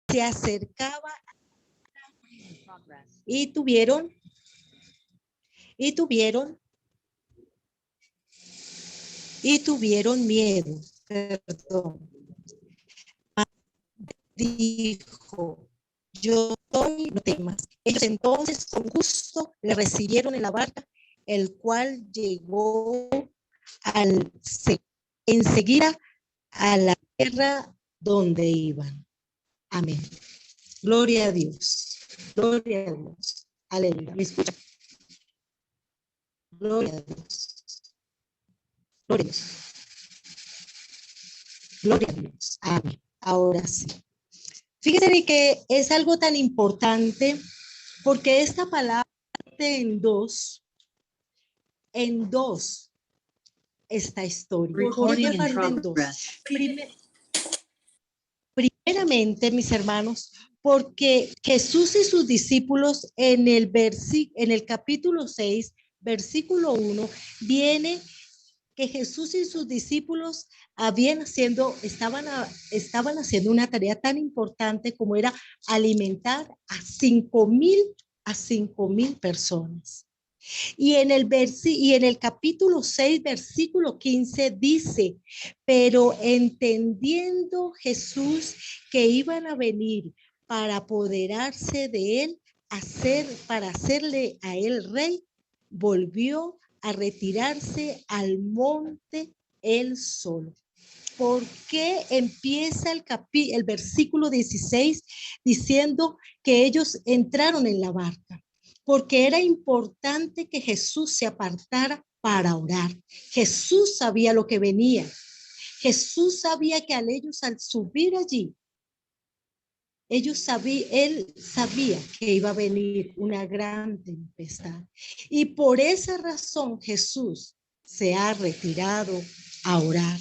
se acercaba y tuvieron miedo. Perdón. Dijo, yo soy, no temas. Ellos entonces con gusto le recibieron en la barca, el cual llegó enseguida a la tierra donde iban. Amén. Gloria a Dios. Gloria a Dios. Aleluya. ¿Me escuchan? Gloria a Dios. Gloria a Dios. Gloria a Dios. Amén. Ahora sí. Fíjense que es algo tan importante porque esta palabra en dos esta historia. ¿Por qué parte en dos? Primeramente, mis hermanos, porque Jesús y sus discípulos en el capítulo 6, versículo 1, viene que Jesús y sus discípulos estaban haciendo una tarea tan importante como era alimentar a 5,000 personas. Y en el capítulo 6, versículo 15 dice, pero entendiendo Jesús que iban a venir para apoderarse de él, para hacerle a él rey, volvió a retirarse al monte él solo. ¿Por qué empieza el versículo 16 diciendo que ellos entraron en la barca? Porque era importante que Jesús se apartara para orar. Jesús sabía lo que venía. Jesús sabía que al subir allí, él sabía que iba a venir una gran tempestad. Y por esa razón Jesús se ha retirado a orar.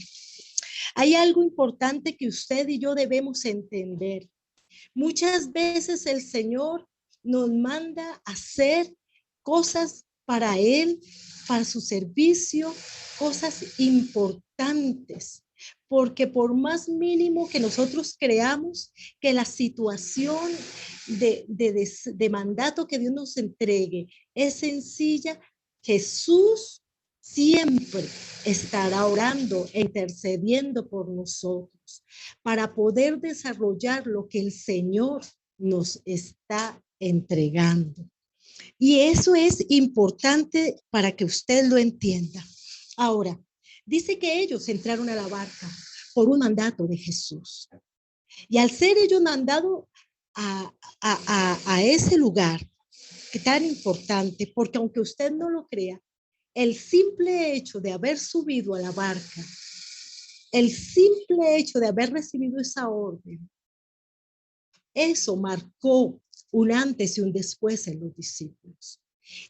Hay algo importante que usted y yo debemos entender. Muchas veces el Señor nos manda a hacer cosas para Él, para su servicio, cosas importantes. Porque por más mínimo que nosotros creamos que la situación de mandato que Dios nos entregue es sencilla, Jesús siempre estará orando e intercediendo por nosotros para poder desarrollar lo que el Señor nos está entregando. Y eso es importante para que usted lo entienda. Ahora, dice que ellos entraron a la barca por un mandato de Jesús. Y al ser ellos mandados a ese lugar, que tan importante, porque aunque usted no lo crea, el simple hecho de haber subido a la barca, el simple hecho de haber recibido esa orden, eso marcó un antes y un después en los discípulos.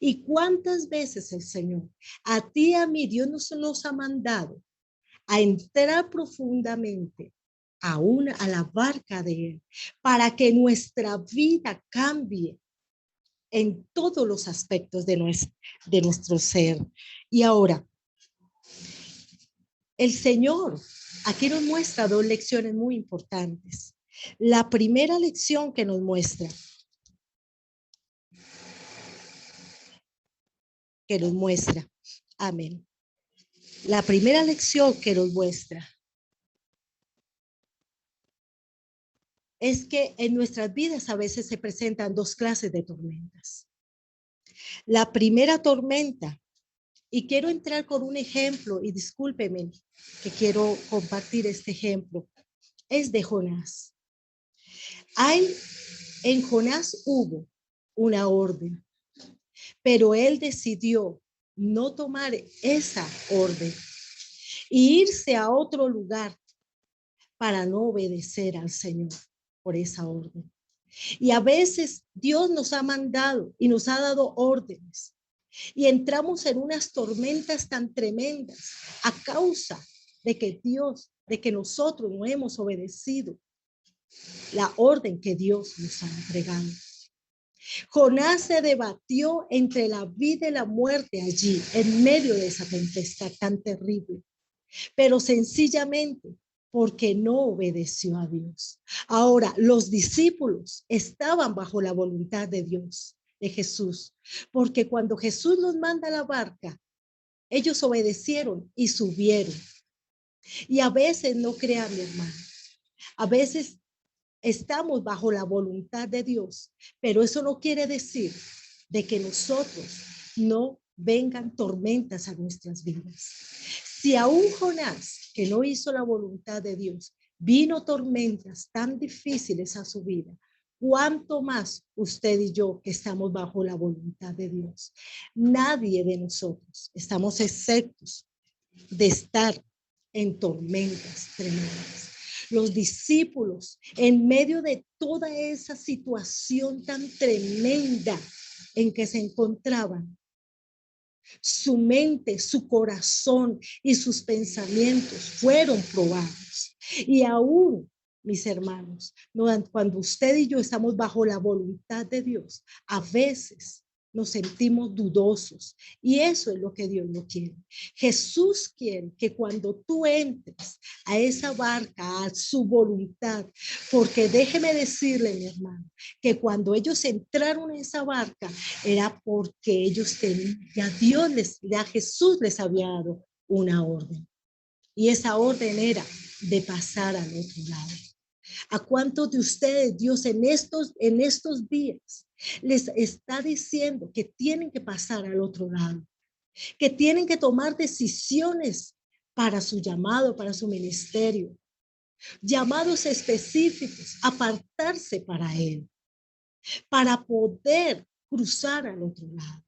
¿Y cuántas veces el Señor, a ti y a mí, Dios nos ha mandado a entrar profundamente a la barca de Él para que nuestra vida cambie en todos los aspectos de nuestro ser? Y ahora, el Señor aquí nos muestra dos lecciones muy importantes. La primera lección que nos muestra, amén. La primera lección que nos muestra es que en nuestras vidas a veces se presentan dos clases de tormentas. La primera tormenta, y quiero entrar con un ejemplo, y discúlpeme que quiero compartir este ejemplo, es de Jonás. En Jonás hubo una orden, pero él decidió no tomar esa orden e irse a otro lugar para no obedecer al Señor por esa orden. Y a veces Dios nos ha mandado y nos ha dado órdenes y entramos en unas tormentas tan tremendas a causa de que nosotros no hemos obedecido la orden que Dios nos ha entregado. Jonás se debatió entre la vida y la muerte allí, en medio de esa tempestad tan terrible. Pero sencillamente porque no obedeció a Dios. Ahora, los discípulos estaban bajo la voluntad de Dios, de Jesús, porque cuando Jesús los manda a la barca, ellos obedecieron y subieron. Y a veces, no crean, mi hermano, a veces estamos bajo la voluntad de Dios, pero eso no quiere decir de que nosotros no vengan tormentas a nuestras vidas. Si aún Jonás, que no hizo la voluntad de Dios, vino tormentas tan difíciles a su vida, ¿cuánto más usted y yo que estamos bajo la voluntad de Dios? Nadie de nosotros estamos exceptos de estar en tormentas tremendas. Los discípulos, en medio de toda esa situación tan tremenda en que se encontraban, su mente, su corazón y sus pensamientos fueron probados. Y aún, mis hermanos, cuando usted y yo estamos bajo la voluntad de Dios, a veces nos sentimos dudosos y eso es lo que Dios no quiere. Jesús quiere que cuando tú entres a esa barca, a su voluntad, porque déjeme decirle, mi hermano, que cuando ellos entraron en esa barca era porque ellos tenían, ya Jesús les había dado una orden y esa orden era de pasar al otro lado. ¿A cuántos de ustedes Dios en estos días les está diciendo que tienen que pasar al otro lado, que tienen que tomar decisiones para su llamado, para su ministerio, llamados específicos, apartarse para Él, para poder cruzar al otro lado?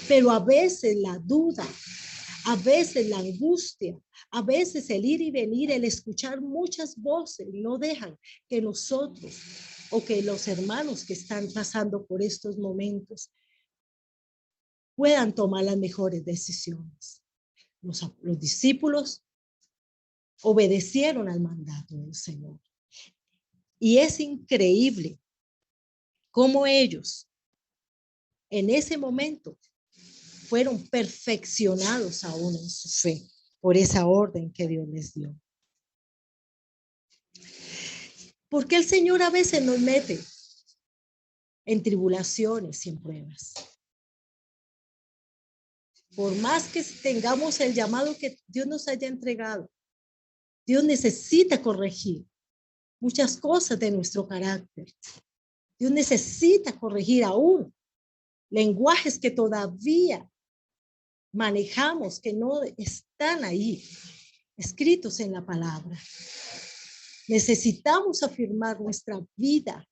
Pero a veces la duda, a veces la angustia, a veces el ir y venir, el escuchar muchas voces no dejan que nosotros o que los hermanos que están pasando por estos momentos puedan tomar las mejores decisiones. Los discípulos obedecieron al mandato del Señor. Y es increíble cómo ellos en ese momento fueron perfeccionados aún en su fe por esa orden que Dios les dio. Porque el Señor a veces nos mete en tribulaciones y en pruebas. Por más que tengamos el llamado que Dios nos haya entregado, Dios necesita corregir muchas cosas de nuestro carácter. Dios necesita corregir aún lenguajes que todavía manejamos, que no están ahí escritos en la palabra. Necesitamos afirmar nuestra vida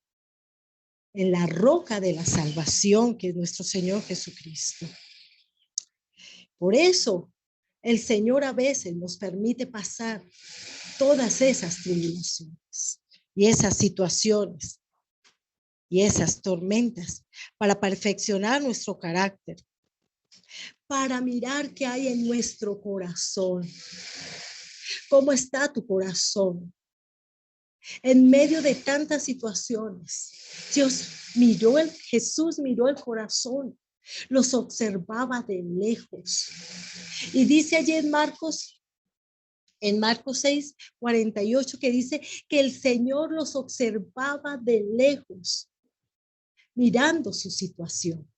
en la roca de la salvación, que es nuestro Señor Jesucristo. Por eso el Señor a veces nos permite pasar todas esas tribulaciones y esas situaciones y esas tormentas para perfeccionar nuestro carácter, para mirar qué hay en nuestro corazón. ¿Cómo está tu corazón? En medio de tantas situaciones, Jesús miró el corazón, los observaba de lejos. Y dice allí en Marcos 6:48, que dice que el Señor los observaba de lejos, mirando su situación.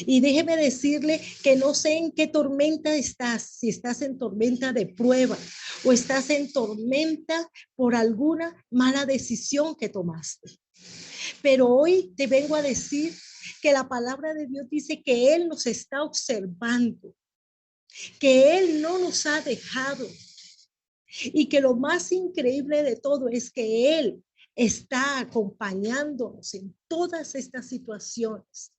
Y déjeme decirle que no sé en qué tormenta estás, si estás en tormenta de prueba o estás en tormenta por alguna mala decisión que tomaste. Pero hoy te vengo a decir que la palabra de Dios dice que Él nos está observando, que Él no nos ha dejado y que lo más increíble de todo es que Él está acompañándonos en todas estas situaciones.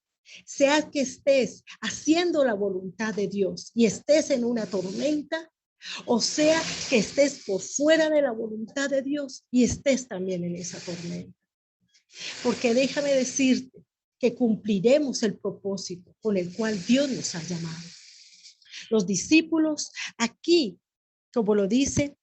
Sea que estés haciendo la voluntad de Dios y estés en una tormenta, o sea que estés por fuera de la voluntad de Dios y estés también en esa tormenta. Porque déjame decirte que cumpliremos el propósito con el cual Dios nos ha llamado. Los discípulos aquí, como lo dice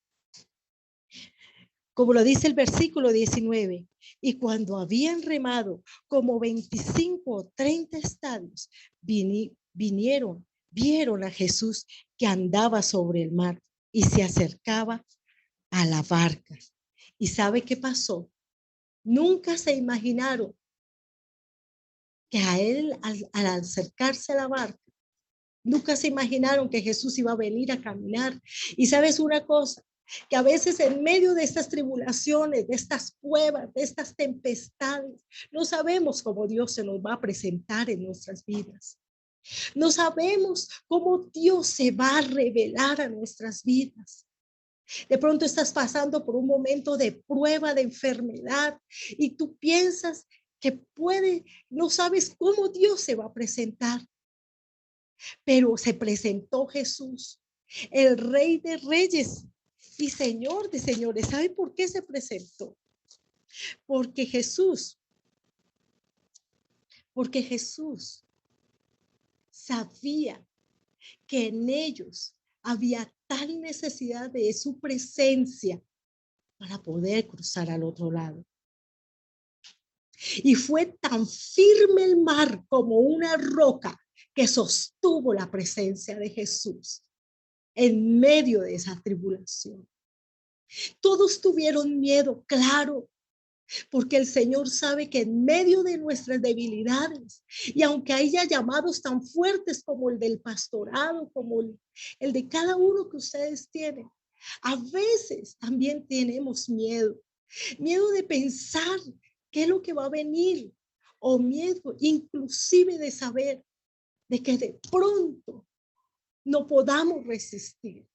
el versículo 19, y cuando habían remado como 25 o 30 estadios, vieron a Jesús que andaba sobre el mar y se acercaba a la barca. ¿Y sabe qué pasó? Nunca se imaginaron que a él, al acercarse a la barca, nunca se imaginaron que Jesús iba a venir a caminar. Y sabes una cosa, que a veces en medio de estas tribulaciones, de estas pruebas, de estas tempestades, no sabemos cómo Dios se nos va a presentar en nuestras vidas. No sabemos cómo Dios se va a revelar a nuestras vidas. De pronto estás pasando por un momento de prueba, de enfermedad, y tú piensas que no sabes cómo Dios se va a presentar. Pero se presentó Jesús, el Rey de Reyes y Señor de Señores. ¿Sabe por qué se presentó? Porque Jesús sabía que en ellos había tal necesidad de su presencia para poder cruzar al otro lado. Y fue tan firme el mar como una roca que sostuvo la presencia de Jesús en medio de esa tribulación. Todos tuvieron miedo, claro, porque el Señor sabe que en medio de nuestras debilidades, y aunque haya llamados tan fuertes como el del pastorado, como el de cada uno que ustedes tienen, a veces también tenemos miedo de pensar qué es lo que va a venir, o miedo inclusive de saber de que de pronto no podamos resistir.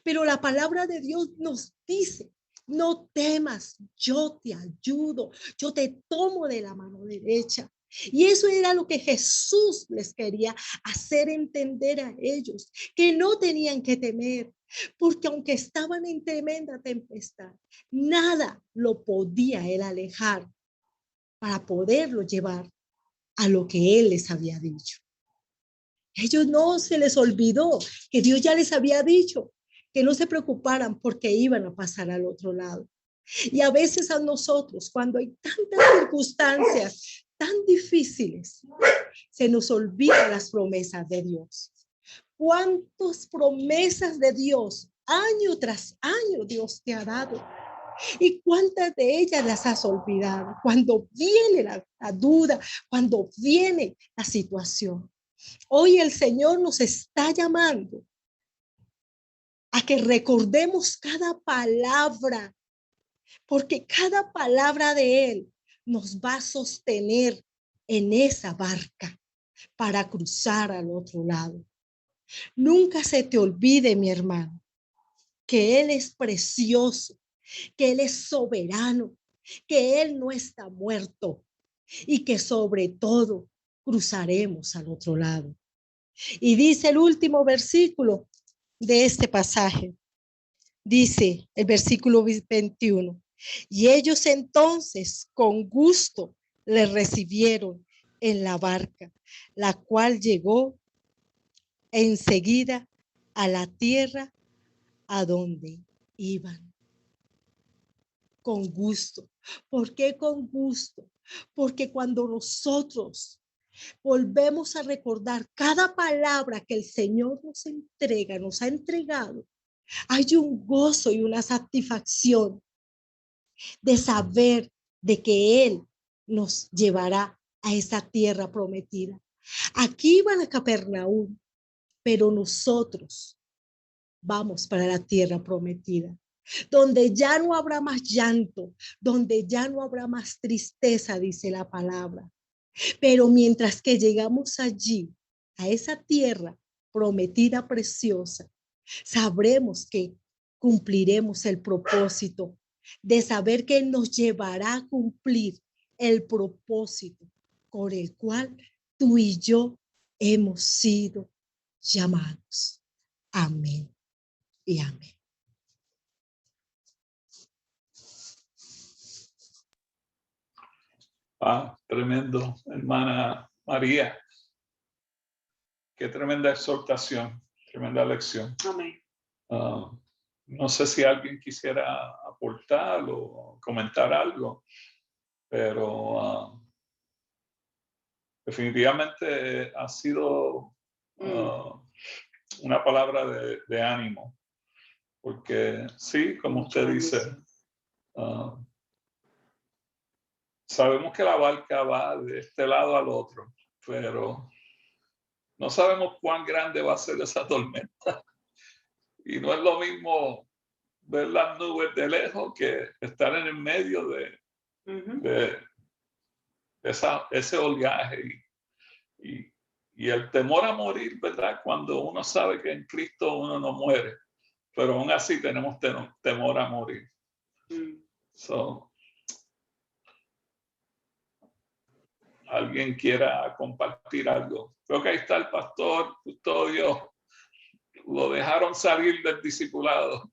Pero la palabra de Dios nos dice: no temas, yo te ayudo, yo te tomo de la mano derecha. Y eso era lo que Jesús les quería hacer entender a ellos, que no tenían que temer, porque aunque estaban en tremenda tempestad, nada lo podía él alejar para poderlo llevar a lo que él les había dicho. Ellos no se les olvidó que Dios ya les había dicho que no se preocuparan porque iban a pasar al otro lado. Y a veces a nosotros, cuando hay tantas circunstancias tan difíciles, se nos olvidan las promesas de Dios. ¿Cuántas promesas de Dios año tras año Dios te ha dado? ¿Y cuántas de ellas las has olvidado? Cuando viene la duda, cuando viene la situación. Hoy el Señor nos está llamando a que recordemos cada palabra, porque cada palabra de Él nos va a sostener en esa barca para cruzar al otro lado. Nunca se te olvide, mi hermano, que Él es precioso, que Él es soberano, que Él no está muerto y que sobre todo cruzaremos al otro lado. Y dice el último versículo de este pasaje, dice el versículo 21, y ellos entonces con gusto le recibieron en la barca, la cual llegó enseguida a la tierra a donde iban. Con gusto. ¿Por qué con gusto? Porque cuando nosotros volvemos a recordar cada palabra que el Señor nos entrega, nos ha entregado, hay un gozo y una satisfacción de saber de que Él nos llevará a esa tierra prometida. Aquí van a Capernaum, pero nosotros vamos para la tierra prometida, donde ya no habrá más llanto, donde ya no habrá más tristeza, dice la palabra. Pero mientras que llegamos allí, a esa tierra prometida preciosa, sabremos que cumpliremos el propósito de saber que nos llevará a cumplir el propósito por el cual tú y yo hemos sido llamados. Amén y amén. Tremendo, hermana María. Qué tremenda exhortación, tremenda lección. Amén. No sé si alguien quisiera aportar o comentar algo, pero definitivamente ha sido una palabra de ánimo, porque sí, como usted dice, sabemos que la barca va de este lado al otro, pero no sabemos cuán grande va a ser esa tormenta. Y no es lo mismo ver las nubes de lejos que estar en el medio de ese oleaje. Y el temor a morir, ¿verdad? Cuando uno sabe que en Cristo uno no muere, pero aún así tenemos temor a morir. So, ¿alguien quiera compartir algo? Creo que ahí está el pastor Custodio. Lo dejaron salir del discipulado.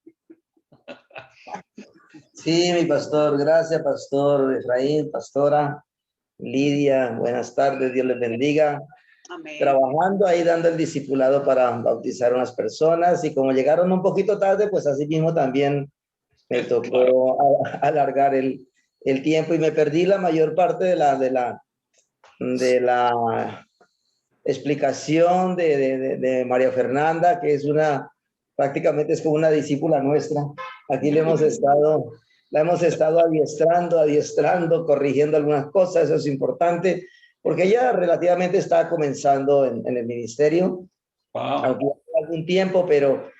Sí, mi pastor, gracias, pastor Efraín, pastora Lidia, buenas tardes, Dios les bendiga. Amén. Trabajando ahí dando el discipulado para bautizar a unas personas y como llegaron un poquito tarde, pues así mismo también me tocó alargar el tiempo y me perdí la mayor parte de la explicación de María Fernanda, que es prácticamente es como una discípula nuestra. Aquí la hemos estado adiestrando, corrigiendo algunas cosas, eso es importante, porque ella relativamente está comenzando en el ministerio, aunque hace algún tiempo, pero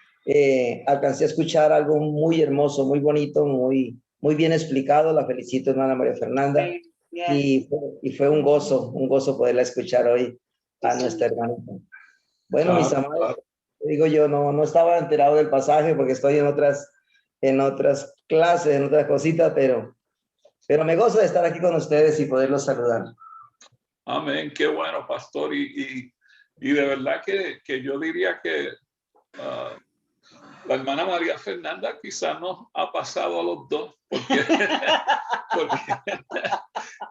alcancé a escuchar algo muy hermoso, muy bonito, muy bien explicado. La felicito, hermana María Fernanda. Y fue un gozo poderla escuchar hoy a nuestra hermanita. Bueno, mis amados, digo yo, no estaba enterado del pasaje porque estoy en otras clases, en otras cositas, pero me gozo de estar aquí con ustedes y poderlos saludar. Amén, qué bueno, pastor. Y de verdad que yo diría que la hermana María Fernanda quizás nos ha pasado a los dos,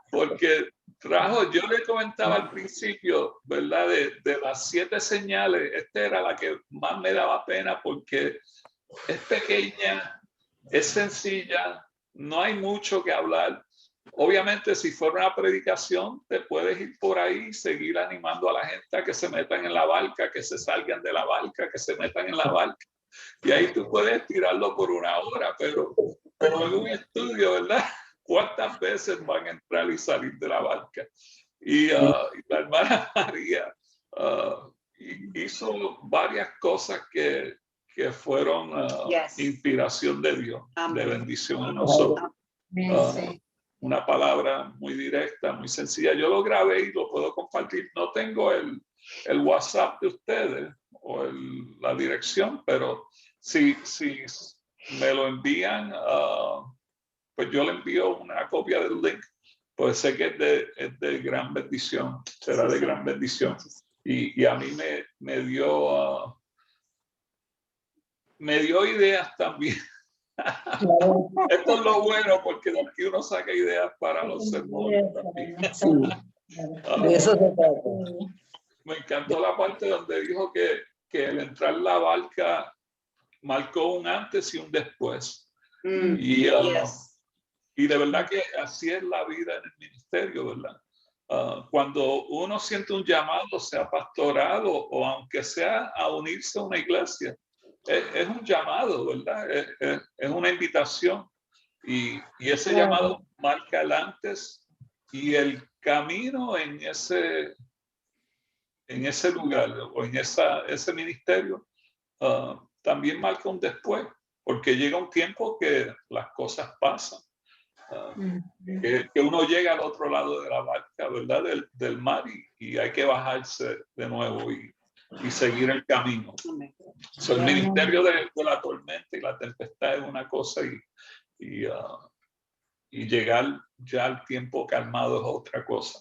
porque trajo, yo le comentaba al principio, ¿verdad? De las 7 señales, esta era la que más me daba pena porque es pequeña, es sencilla, no hay mucho que hablar. Obviamente, si fuera una predicación, te puedes ir por ahí y seguir animando a la gente a que se metan en la barca, que se salgan de la barca, que se metan en la barca. Y ahí tú puedes tirarlo por 1 hora, pero en un estudio, ¿verdad? ¿Cuántas veces van a entrar y salir de la barca? Y la hermana María hizo varias cosas que fueron inspiración de Dios, de bendición a nosotros. Una palabra muy directa, muy sencilla. Yo lo grabé y lo puedo compartir. No tengo el WhatsApp de ustedes o la dirección, pero si me lo envían, pues yo le envío una copia del link. Pues sé que es de gran bendición, será de gran bendición. Y a mí me dio ideas también. Claro. Esto es lo bueno, porque de aquí uno saca ideas para los sermones también. Eso se trata. Me encantó la parte donde dijo que el entrar en la barca marcó un antes y un después. Y de verdad que así es la vida en el ministerio, ¿verdad? Cuando uno siente un llamado, sea pastorado o aunque sea a unirse a una iglesia, es un llamado, ¿verdad? Es una invitación. Y ese llamado marca el antes y el camino en ese lugar o en ese ministerio también marca un después, porque llega un tiempo que las cosas pasan. Que uno llega al otro lado de la barca, ¿verdad? Del mar y hay que bajarse de nuevo y seguir el camino. El ministerio de la tormenta y la tempestad es una cosa y llegar ya al tiempo calmado es otra cosa.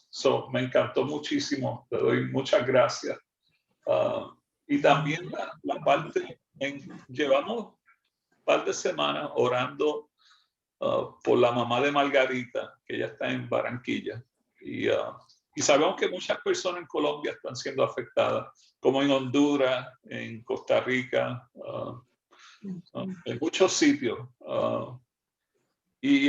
Me encantó muchísimo, te doy muchas gracias. Y también la parte, llevamos un par de semanas orando por la mamá de Margarita, que ella está en Barranquilla. Y sabemos que muchas personas en Colombia están siendo afectadas, como en Honduras, en Costa Rica, en muchos sitios. Y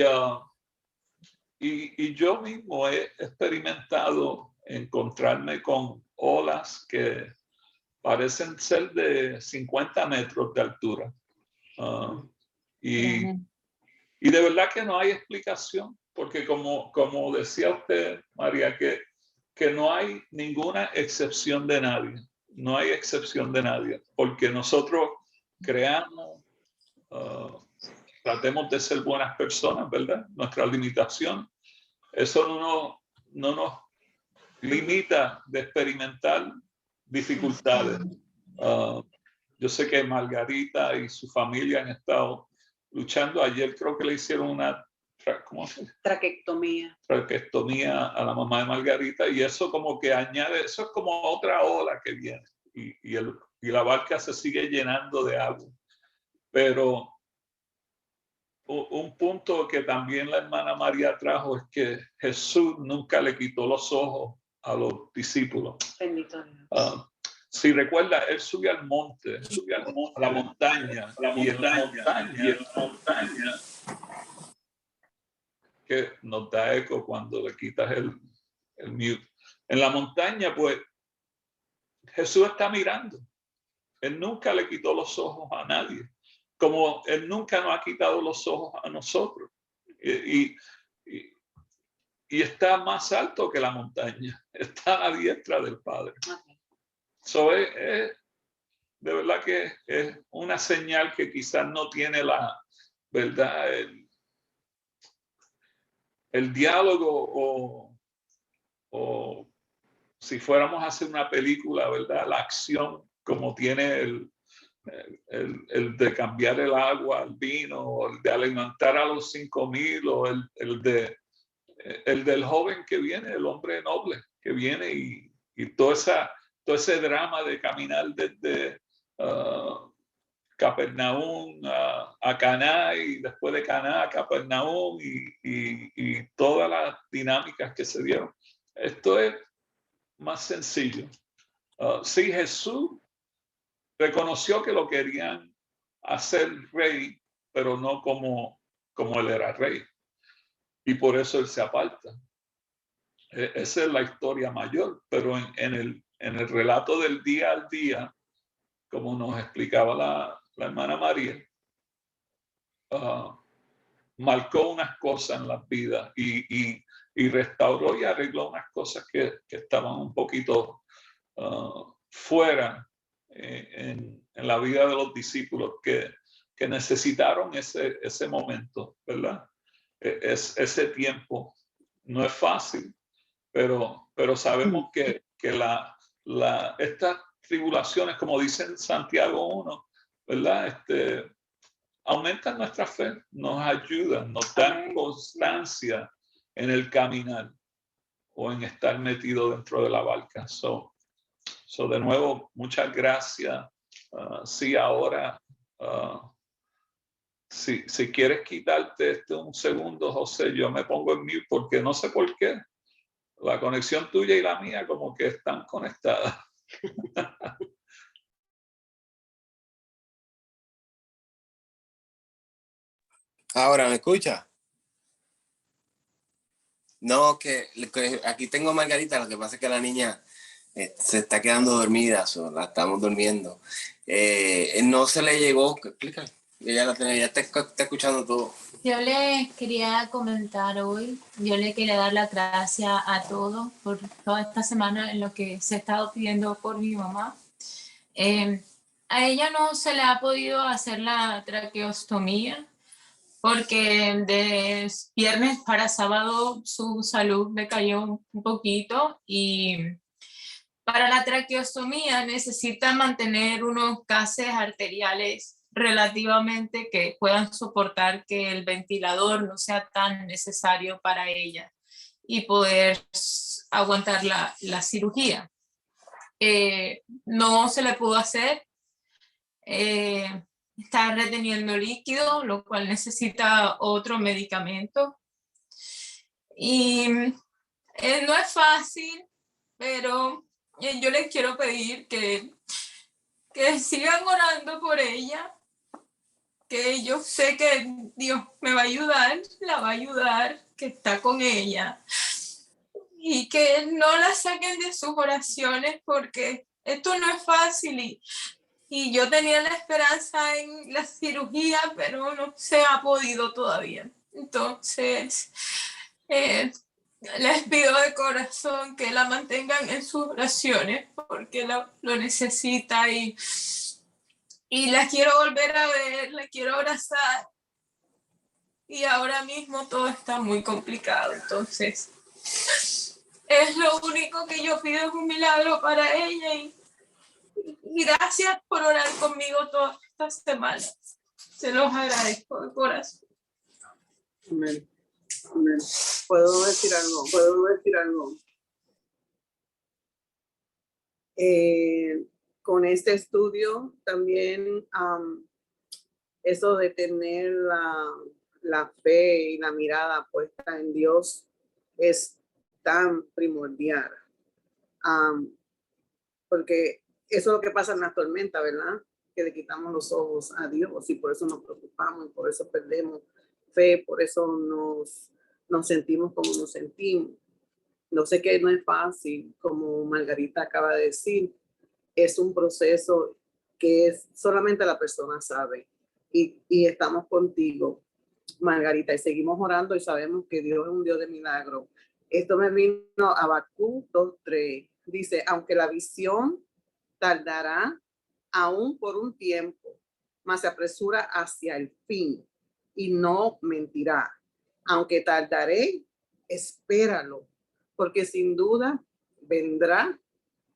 yo mismo he experimentado encontrarme con olas que parecen ser de 50 metros de altura. Y de verdad que no hay explicación, porque como decía usted, María, que no hay ninguna excepción de nadie. No hay excepción de nadie, porque nosotros creamos, tratemos de ser buenas personas, ¿verdad? Nuestra limitación, eso no nos limita de experimentar dificultades. Yo sé que Margarita y su familia han estado luchando. Ayer creo que le hicieron una traquectomía a la mamá de Margarita, y eso como que añade, eso es como otra ola que viene, y la barca se sigue llenando de agua. Pero un punto que también la hermana María trajo es que Jesús nunca le quitó los ojos a los discípulos. Si recuerda, él subió al monte, a la montaña, y en la montaña, que nos da eco cuando le quitas el mute. En la montaña, pues, Jesús está mirando. Él nunca le quitó los ojos a nadie, como él nunca nos ha quitado los ojos a nosotros. Y está más alto que la montaña, está a la diestra del Padre. So, de verdad que es una señal que quizás no tiene la verdad, el diálogo, o si fuéramos a hacer una película, ¿verdad? La acción, como tiene el de cambiar el agua al vino, o el de alimentar a los 5,000, o el del joven que viene, el hombre noble que viene, y todo ese drama de caminar desde Capernaum a Caná, y después de Caná a Capernaum, y todas las dinámicas que se dieron. Esto es más sencillo. Sí, Jesús reconoció que lo querían hacer rey, pero no como él era rey. Y por eso él se aparta. Esa es la historia mayor, pero en el relato del día al día, como nos explicaba la hermana María, marcó unas cosas en las vidas, y restauró y arregló unas cosas que estaban un poquito fuera en la vida de los discípulos, que necesitaron ese momento, ¿verdad? Ese tiempo. No es fácil, pero sabemos que estas tribulaciones, como dice en Santiago 1, ¿verdad? Aumentan nuestra fe, nos ayudan, nos dan constancia en el caminar, o en estar metido dentro de la barca. So de nuevo, muchas gracias. Sí, ahora, si quieres quitarte un segundo, José, yo me pongo en mute, porque no sé por qué. La conexión tuya y la mía como que están conectadas. Ahora, ¿me escucha? No, que aquí tengo a Margarita, lo que pasa es que la niña se está quedando dormida, la estamos durmiendo. No se le llegó, explícale, ella ya está escuchando todo. Yo le quería comentar hoy, yo le quería dar las gracias a todos por toda esta semana en lo que se ha estado pidiendo por mi mamá. A ella no se le ha podido hacer la traqueostomía, porque de viernes para sábado su salud decayó un poquito, y para la traqueostomía necesita mantener unos gases arteriales relativamente que puedan soportar que el ventilador no sea tan necesario para ella y poder aguantar la cirugía. No se le pudo hacer. Está reteniendo líquido, lo cual necesita otro medicamento. Y no es fácil, pero yo les quiero pedir que sigan orando por ella, que yo sé que Dios me va a ayudar, la va a ayudar, que está con ella, y que no la saquen de sus oraciones, porque esto no es fácil, y yo tenía la esperanza en la cirugía, pero no se ha podido todavía. Entonces, les pido de corazón que la mantengan en sus oraciones porque lo necesita y la quiero volver a ver, la quiero abrazar y ahora mismo todo está muy complicado. Entonces, es lo único que yo pido, es un milagro para ella y gracias por orar conmigo todas estas semanas. Se los agradezco de corazón. Amén. Amén. ¿Puedo decir algo? Con este estudio también eso de tener la fe y la mirada puesta en Dios es tan primordial. Porque eso es lo que pasa en las tormentas, ¿verdad? Que le quitamos los ojos a Dios y por eso nos preocupamos y por eso perdemos fe, por eso nos sentimos como nos sentimos. No sé que no es fácil, como Margarita acaba de decir, es un proceso que solamente la persona sabe y estamos contigo, Margarita, y seguimos orando y sabemos que Dios es un Dios de milagro. Esto me vino a Habacuc 2:3. Dice, aunque la visión tardará aún por un tiempo, mas se apresura hacia el fin y no mentirá. Aunque tardaré, espéralo, porque sin duda vendrá,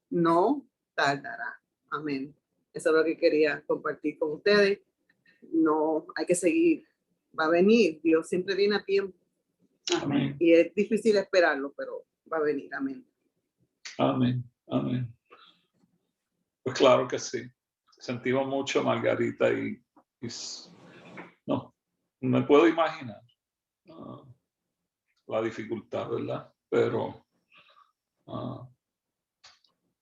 no tardará. Amén. Eso es lo que quería compartir con ustedes. No hay que seguir. Va a venir. Dios siempre viene a tiempo. Amén. Y es difícil esperarlo, pero va a venir. Amén. Amén. Amén. Pues claro que sí. Sentimos mucho, Margarita, y no me puedo imaginar la dificultad, ¿verdad? Pero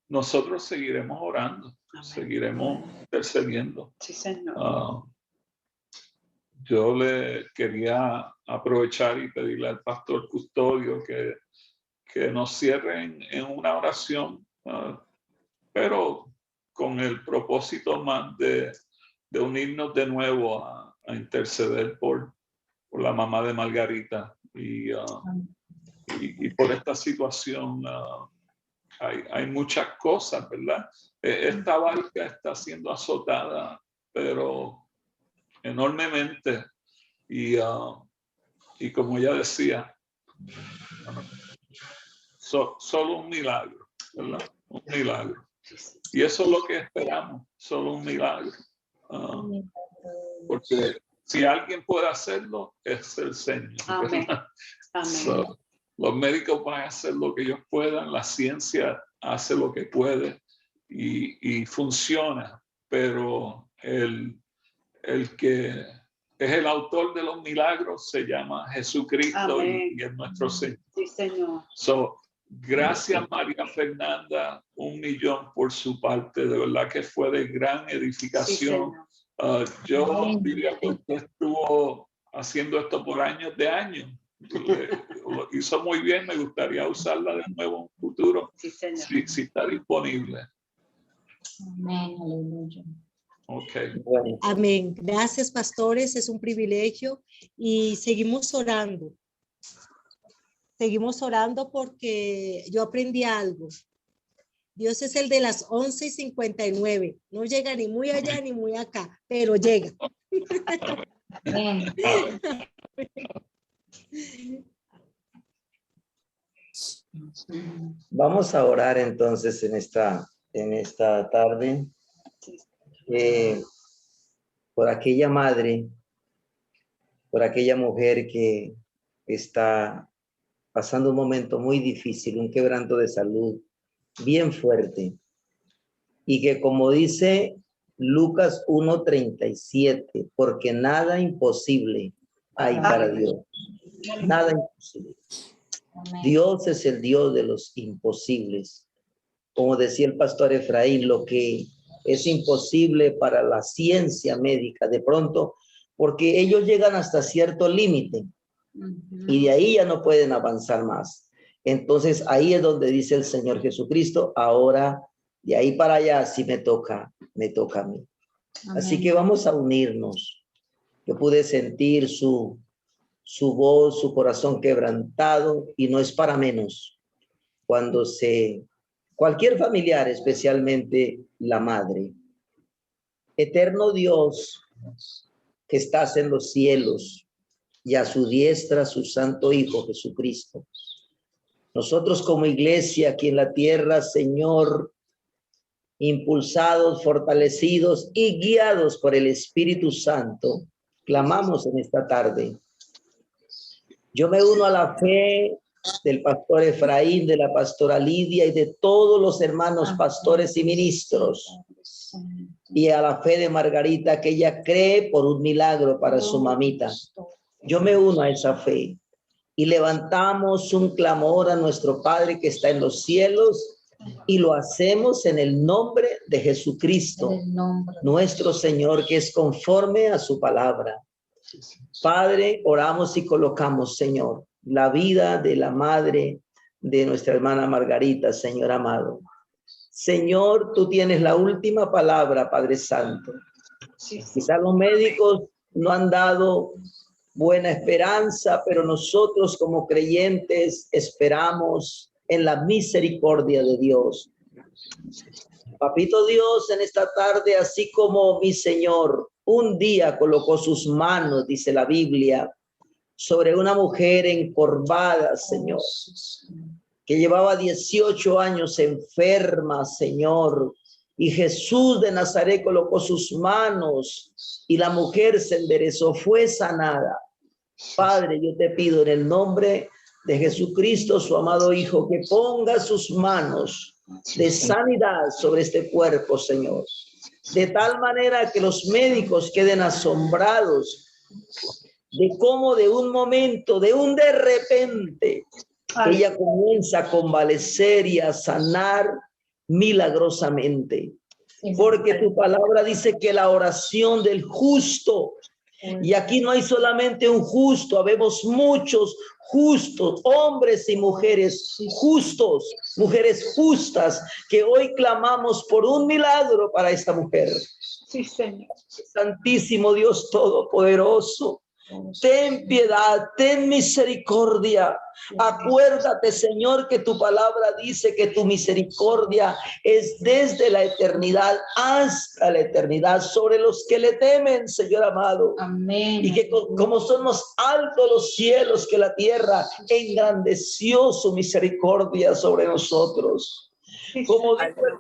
nosotros seguiremos orando. Amén. Seguiremos intercediendo. Sí, Señor. Yo le quería aprovechar y pedirle al pastor Custodio que nos cierre en una oración, pero con el propósito más de unirnos de nuevo a interceder por la mamá de Margarita y por esta situación. Hay muchas cosas, ¿verdad? Esta barca está siendo azotada, pero enormemente, y como ella decía, solo un milagro, ¿verdad? Un milagro. Y eso es lo que esperamos, solo un milagro. Porque si alguien puede hacerlo, es el Señor. Amén. Amén. Los médicos van a hacer lo que ellos puedan, la ciencia hace lo que puede y funciona, pero el que es el autor de los milagros se llama Jesucristo y es nuestro Señor. Sí, Señor. Gracias, María Fernanda, 1,000,000 por su parte, de verdad que fue de gran edificación. Sí, yo diría que usted estuvo haciendo esto por años de años. Lo hizo muy bien, me gustaría usarla de nuevo en un futuro. Sí, Señor. Si está disponible. Amén, aleluya. Okay. Bueno. Amén. Gracias, pastores. Es un privilegio y seguimos orando. Seguimos orando porque yo aprendí algo. Dios es el de las 11:59. No llega ni muy allá ni muy acá, pero llega. Amén. Vamos a orar entonces en esta tarde por aquella madre, por aquella mujer que está pasando un momento muy difícil, un quebranto de salud bien fuerte, y que, como dice Lucas 1:37, porque nada imposible hay para Dios. Nada imposible. Dios es el Dios de los imposibles. Como decía el pastor Efraín, lo que es imposible para la ciencia médica, de pronto, porque ellos llegan hasta cierto límite y de ahí ya no pueden avanzar más. Entonces ahí es donde dice el Señor Jesucristo, ahora De ahí para allá, si me toca a mí. Amén. Así que vamos a unirnos. Yo pude sentir su voz, su corazón quebrantado, y no es para menos cuando cualquier familiar, especialmente la madre. Eterno Dios, que estás en los cielos, y a su diestra su santo Hijo Jesucristo. Nosotros como iglesia aquí en la tierra, Señor, impulsados, fortalecidos y guiados por el Espíritu Santo, clamamos en esta tarde. Yo me uno a la fe del pastor Efraín, de la pastora Lidia y de todos los hermanos pastores y ministros, y a la fe de Margarita, que ella cree por un milagro para su mamita. Yo me uno a esa fe y levantamos un clamor a nuestro Padre que está en los cielos, y lo hacemos en el nombre de Jesucristo, nuestro Señor, que es conforme a su palabra. Padre, oramos y colocamos, Señor, la vida de la madre de nuestra hermana Margarita, Señor amado. Señor, tú tienes la última palabra, Padre Santo. Quizás los médicos no han dado buena esperanza, pero nosotros como creyentes esperamos en la misericordia de Dios. Papito Dios, en esta tarde, así como mi Señor un día colocó sus manos, dice la Biblia, sobre una mujer encorvada, Señor, que llevaba 18 años enferma, Señor, y Jesús de Nazaret colocó sus manos y la mujer se enderezó, fue sanada. Padre, yo te pido en el nombre de Jesucristo, su amado Hijo, que ponga sus manos de sanidad sobre este cuerpo, Señor, de tal manera que los médicos queden asombrados de cómo de un momento, de repente, ella comienza a convalecer y a sanar milagrosamente. Porque tu palabra dice que la oración del justo, y aquí no hay solamente un justo, habemos muchos justos, hombres y mujeres justos, mujeres justas, que hoy clamamos por un milagro para esta mujer. Sí, Señor. Santísimo Dios Todopoderoso, ten piedad, ten misericordia. Acuérdate, Señor, que tu palabra dice que tu misericordia es desde la eternidad hasta la eternidad sobre los que le temen, Señor amado. Amén. Y que como son más altos los cielos que la tierra, engrandeció su misericordia sobre nosotros. Como dijo el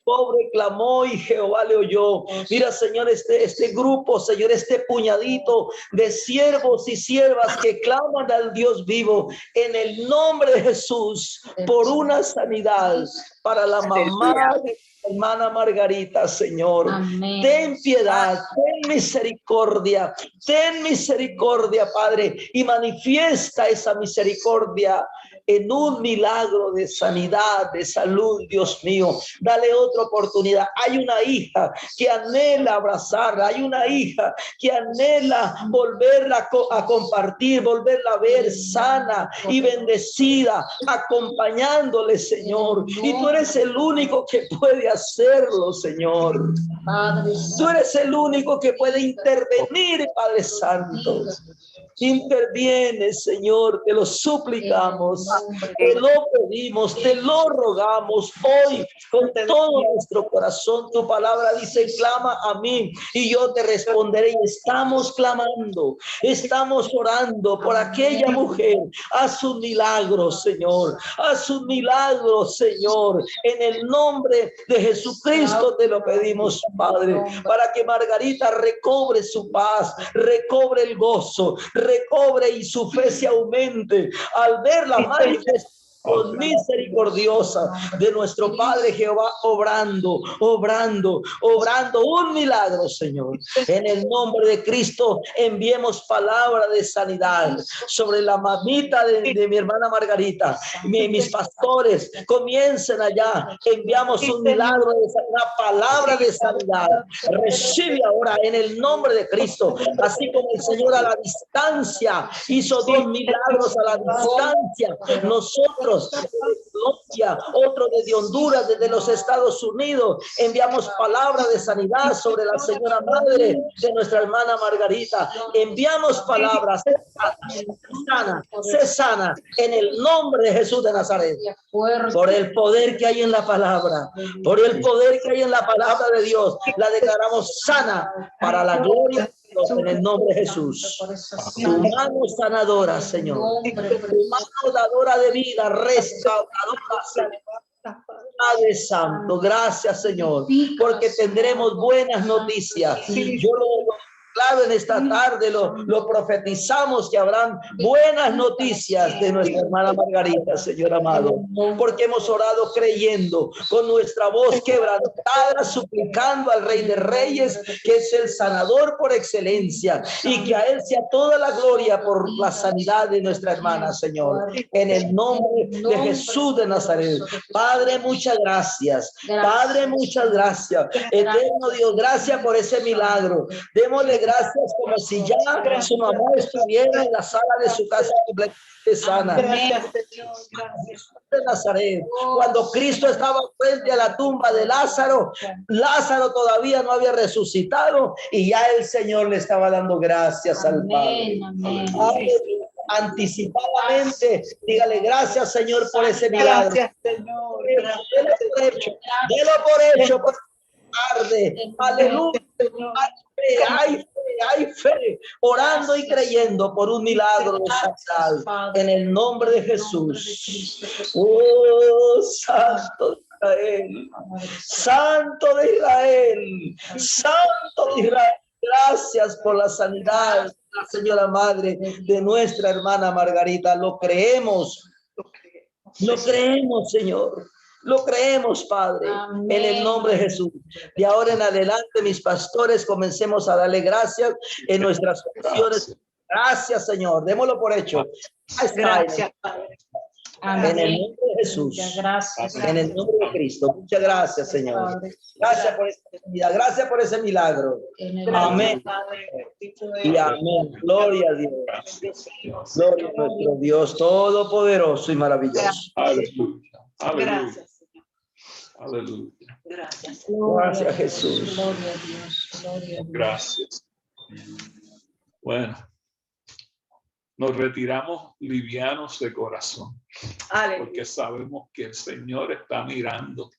pobre clamó y Jehová le oyó. Mira, Señor, este grupo, Señor, este puñadito de siervos y siervas que claman al Dios vivo en el nombre de Jesús por una sanidad para la mamá de hermana Margarita, Señor. Amén. Ten piedad, ten misericordia, Padre, y manifiesta esa misericordia en un milagro de sanidad, de salud, Dios mío. Dale otra oportunidad. Hay una hija que anhela abrazarla, hay una hija que anhela volverla a compartir, volverla a ver sana y bendecida, acompañándole, Señor. Y tú eres el único que puede hacerlo, Señor. Tú eres el único que puede intervenir, Padre Santo. Interviene, Señor, te lo suplicamos, te lo pedimos, te lo rogamos hoy con todo nuestro corazón. Tu palabra dice, clama a mí y yo te responderé. Y estamos clamando, estamos orando por aquella mujer. Haz un milagro, Señor, haz un milagro, Señor, en el nombre de Jesucristo te lo pedimos, Padre, para que Margarita recobre su paz, recobre el gozo, recobre y su fe se aumente al ver la manifestación misericordiosa de nuestro Padre Jehová obrando un milagro, Señor. En el nombre de Cristo enviemos palabra de sanidad sobre la mamita de mi hermana Margarita. Mis pastores comiencen allá, enviamos un milagro de sanidad, palabra de sanidad. Recibe ahora en el nombre de Cristo, así como el Señor a la distancia hizo 2 milagros a la distancia. Nosotros Francia, otro desde Honduras, desde los Estados Unidos. Enviamos palabra de sanidad sobre la señora madre de nuestra hermana Margarita. Enviamos palabras. Sé sana en el nombre de Jesús de Nazaret. Por el poder que hay en la palabra, por el poder que hay en la palabra de Dios, la declaramos sana para la gloria de Dios en el nombre de Jesús. Tu mano sanadora, Señor. Tu mano dadora de vida, restauradora, Señor. Padre Santo, gracias, Señor, porque tendremos buenas noticias. Yo lo claro en esta tarde, lo profetizamos que habrán buenas noticias de nuestra hermana Margarita, Señor amado, porque hemos orado creyendo, con nuestra voz quebrantada, suplicando al Rey de Reyes, que es el sanador por excelencia, y que a Él sea toda la gloria por la sanidad de nuestra hermana, Señor, en el nombre de Jesús de Nazaret. Padre, muchas gracias. Padre, muchas gracias. Eterno Dios, gracias por ese milagro. Démosle gracias como si ya su mamá estuviera en la sala de su casa completamente sana. Gracias, Señor. Gracias. De Nazaret, cuando Cristo estaba frente a la tumba de Lázaro, Lázaro todavía no había resucitado y ya el Señor le estaba dando gracias al Padre. Anticipadamente, dígale gracias, Señor, por ese milagro. Gracias, Señor. Delo por hecho, por tarde. Aleluya. Hay fe, orando y creyendo por un milagro sanidad en el nombre de Jesús. Oh, Santo de Israel, Santo de Israel, Santo de Israel. Gracias por la sanidad, la señora madre de nuestra hermana Margarita. Lo creemos, Señor. Lo creemos, Padre, en el nombre de Jesús. De ahora en adelante, mis pastores, comencemos a darle gracias en nuestras oraciones. Gracias, Señor. Démoslo por hecho. Gracias, Padre. En el nombre de Jesús. Gracias. En el nombre de Cristo. Muchas gracias, Señor. Gracias por esa sanidad. Gracias por ese milagro. Amén. Y amén. Gloria a Dios. Gloria a nuestro Dios todopoderoso y maravilloso. Aleluya. Aleluya. Gracias. Aleluya. Gracias. Gracias, Jesús. Gloria a Dios. Gloria a Dios. Gracias. Bueno, nos retiramos livianos de corazón, porque sabemos que el Señor está mirando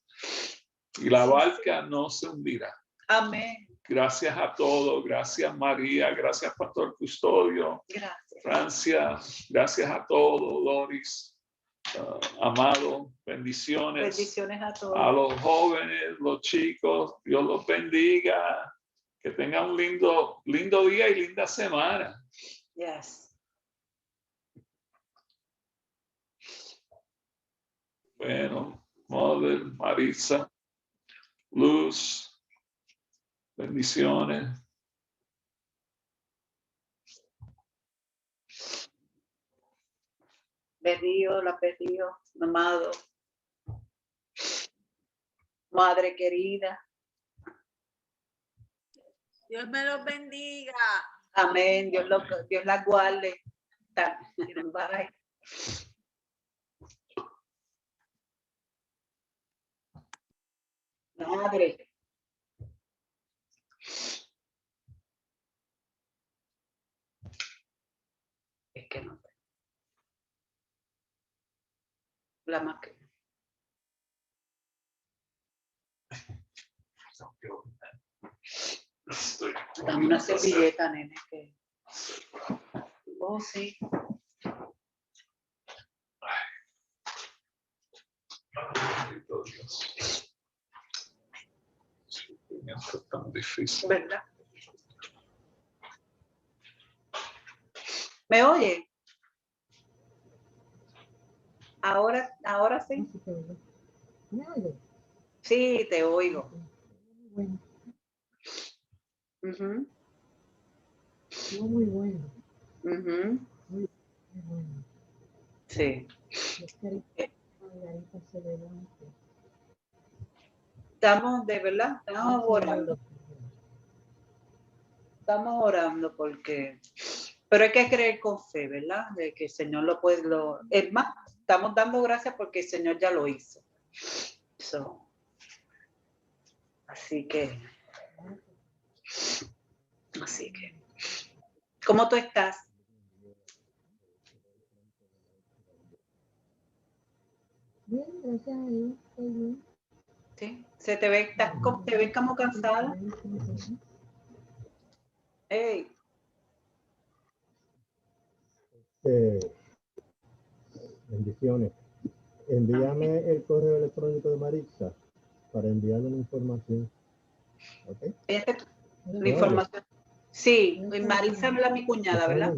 y la barca no se hundirá. Amén. Gracias a todos. Gracias, María. Gracias, Pastor Custodio. Gracias. Francia. Gracias a todos, Doris. Amado, bendiciones. Bendiciones a todos. A los jóvenes, los chicos, Dios los bendiga. Que tengan un lindo día y linda semana. Yes. Bueno, Mother, Marisa, Luz, bendiciones. Perdido, amado. Madre querida. Dios me los bendiga. Amén. Dios la guarde. Bye. Madre. Es que no. La máquina. Dame una servilleta, nene. Que... Oh, sí. Es tan difícil. ¿Verdad? ¿Me oye? Ahora sí. Sí, te oigo. Muy bueno. Muy bueno. Sí. Margarita se levante. Estamos, de verdad, estamos orando. Estamos orando porque... Pero hay que creer con fe, ¿verdad? De que el Señor lo puede... Es más, estamos dando gracias porque el Señor ya lo hizo. Así que, ¿cómo tú estás? Bien, gracias a Dios, estoy bien. ¿Sí? ¿Se te ve, te ves como cansada? Hey. Bendiciones. Envíame el correo electrónico de Maritza para enviarle una información. ¿Ok? La información. Sí, Maritza es mi cuñada, ¿verdad?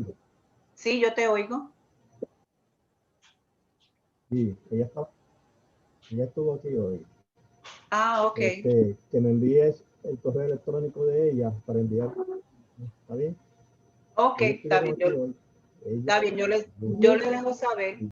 Sí, yo te oigo. Sí, ella estuvo aquí hoy. Ah, ok. Que me envíes el correo electrónico de ella para enviar. ¿Está bien? Ok, está bien. Está bien, yo le dejo saber.